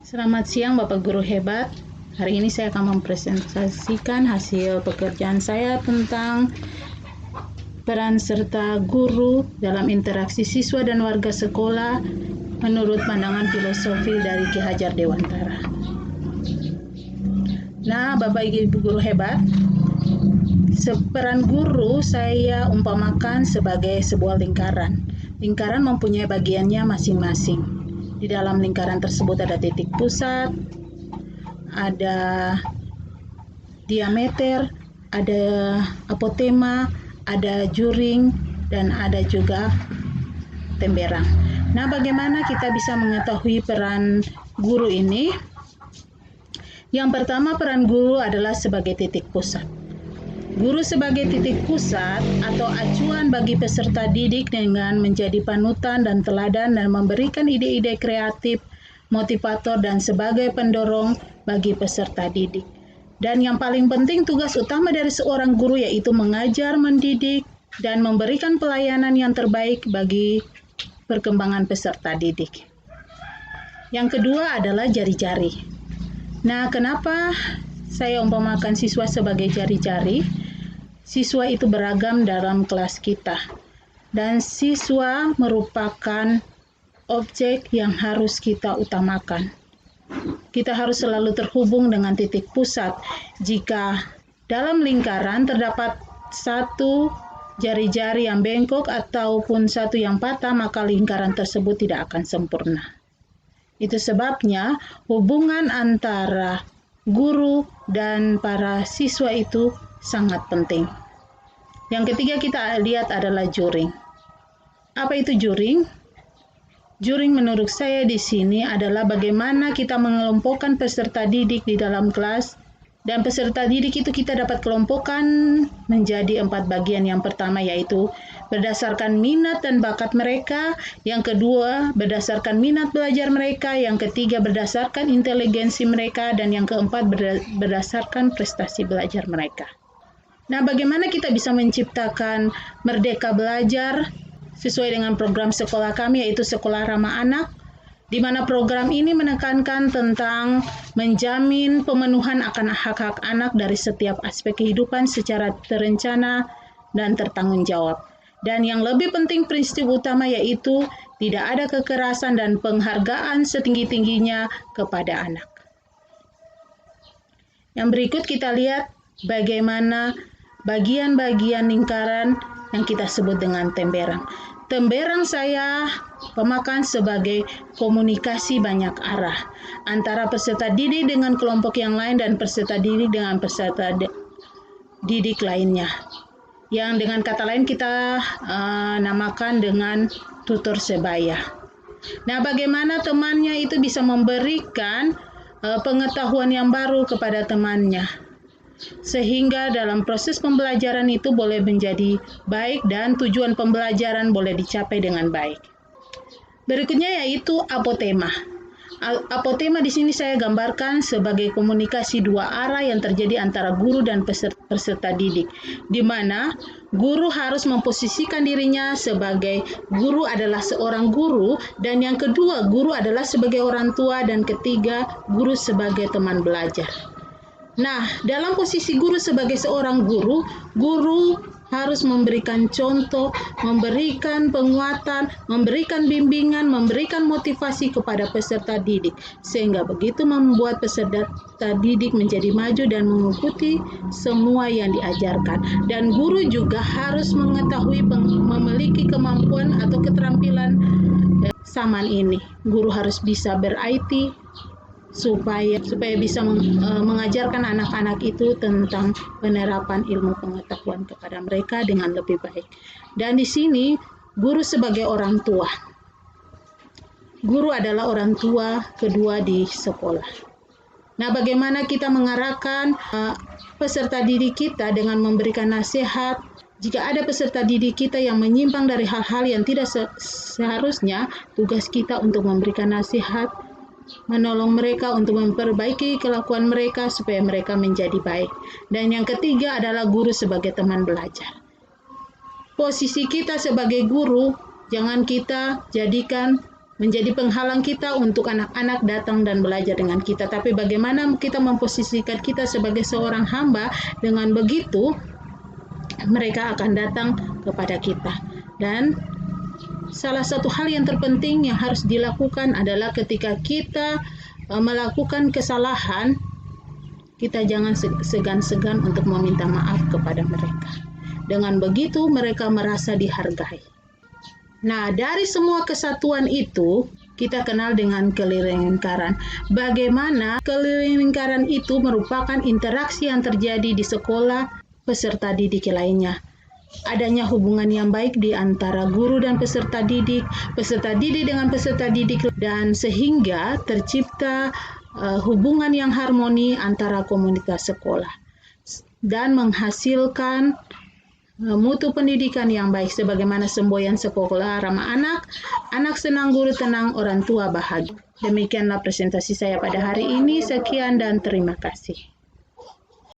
Selamat siang Bapak Guru hebat. Hari ini saya akan mempresentasikan hasil pekerjaan saya tentang peran serta guru dalam interaksi siswa dan warga sekolah menurut pandangan filosofi dari Ki Hajar Dewantara. Nah, Bapak Ibu Guru hebat, peran guru saya umpamakan sebagai sebuah lingkaran. Lingkaran mempunyai bagiannya masing-masing. Di dalam lingkaran tersebut ada titik pusat, ada diameter, ada apotema, ada juring, dan ada juga temberang. Nah, bagaimana kita bisa mengetahui peran guru ini? Yang pertama, peran guru adalah sebagai titik pusat. Guru sebagai titik pusat atau acuan bagi peserta didik dengan menjadi panutan dan teladan dan memberikan ide-ide kreatif, motivator, dan sebagai pendorong bagi peserta didik. Dan yang paling penting, tugas utama dari seorang guru yaitu mengajar, mendidik, dan memberikan pelayanan yang terbaik bagi perkembangan peserta didik. Yang kedua adalah jari-jari. Nah, kenapa saya umpamakan siswa sebagai jari-jari? Siswa itu beragam dalam kelas kita, dan siswa merupakan objek yang harus kita utamakan. Kita harus selalu terhubung dengan titik pusat. Jika dalam lingkaran terdapat satu jari-jari yang bengkok ataupun satu yang patah, maka lingkaran tersebut tidak akan sempurna. Itu sebabnya hubungan antara guru dan para siswa itu sangat penting. Yang ketiga kita lihat adalah juring. Apa itu juring? Juring menurut saya di sini adalah bagaimana kita mengelompokkan peserta didik di dalam kelas, dan peserta didik itu kita dapat kelompokkan menjadi 4 bagian. Yang pertama yaitu berdasarkan minat dan bakat mereka, yang kedua berdasarkan minat belajar mereka, yang ketiga berdasarkan inteligensi mereka, dan yang keempat berdasarkan prestasi belajar mereka. Nah, bagaimana kita bisa menciptakan Merdeka Belajar sesuai dengan program sekolah kami, yaitu Sekolah Ramah Anak, di mana program ini menekankan tentang menjamin pemenuhan akan hak-hak anak dari setiap aspek kehidupan secara terencana dan tertanggung jawab. Dan yang lebih penting, prinsip utama yaitu tidak ada kekerasan dan penghargaan setinggi-tingginya kepada anak. Yang berikut kita lihat bagaimana bagian-bagian lingkaran yang kita sebut dengan temberang. Temberang saya pemakan sebagai komunikasi banyak arah antara peserta didik dengan kelompok yang lain dan peserta didik dengan peserta didik lainnya. Yang dengan kata lain kita namakan dengan tutor sebaya. Nah, bagaimana temannya itu bisa memberikan pengetahuan yang baru kepada temannya, sehingga dalam proses pembelajaran itu boleh menjadi baik dan tujuan pembelajaran boleh dicapai dengan baik. Berikutnya yaitu apotema. Apotema di sini saya gambarkan sebagai komunikasi dua arah yang terjadi antara guru dan peserta didik, di mana guru harus memposisikan dirinya sebagai guru adalah seorang guru, dan yang kedua guru adalah sebagai orang tua, dan ketiga guru sebagai teman belajar. Nah, dalam posisi guru sebagai seorang guru, guru harus memberikan contoh, memberikan penguatan, memberikan bimbingan, memberikan motivasi kepada peserta didik, sehingga begitu membuat peserta didik menjadi maju dan mengikuti semua yang diajarkan. Dan guru juga harus mengetahui memiliki kemampuan atau keterampilan zaman ini. Guru harus bisa ber-IT, supaya bisa mengajarkan anak-anak itu tentang penerapan ilmu pengetahuan kepada mereka dengan lebih baik. Dan di sini guru sebagai orang tua. Guru adalah orang tua kedua di sekolah. Nah, bagaimana kita mengarahkan peserta didik kita dengan memberikan nasihat? Jika ada peserta didik kita yang menyimpang dari hal-hal yang tidak seharusnya, tugas kita untuk memberikan nasihat, menolong mereka untuk memperbaiki kelakuan mereka supaya mereka menjadi baik. Dan yang ketiga adalah guru sebagai teman belajar. Posisi kita sebagai guru, jangan kita jadikan menjadi penghalang kita untuk anak-anak datang dan belajar dengan kita. Tapi bagaimana kita memposisikan kita sebagai seorang hamba, dengan begitu mereka akan datang kepada kita. Dan salah satu hal yang terpenting yang harus dilakukan adalah ketika kita melakukan kesalahan, kita jangan segan-segan untuk meminta maaf kepada mereka. Dengan begitu mereka merasa dihargai. Nah, dari semua kesatuan itu, kita kenal dengan keliling lingkaran. Bagaimana keliling lingkaran itu merupakan interaksi yang terjadi di sekolah peserta didik lainnya. Adanya hubungan yang baik di antara guru dan peserta didik dengan peserta didik, dan sehingga tercipta hubungan yang harmoni antara komunitas sekolah dan menghasilkan mutu pendidikan yang baik, sebagaimana semboyan sekolah ramah anak, anak senang, guru tenang, orang tua bahagia. Demikianlah presentasi saya pada hari ini. Sekian dan terima kasih.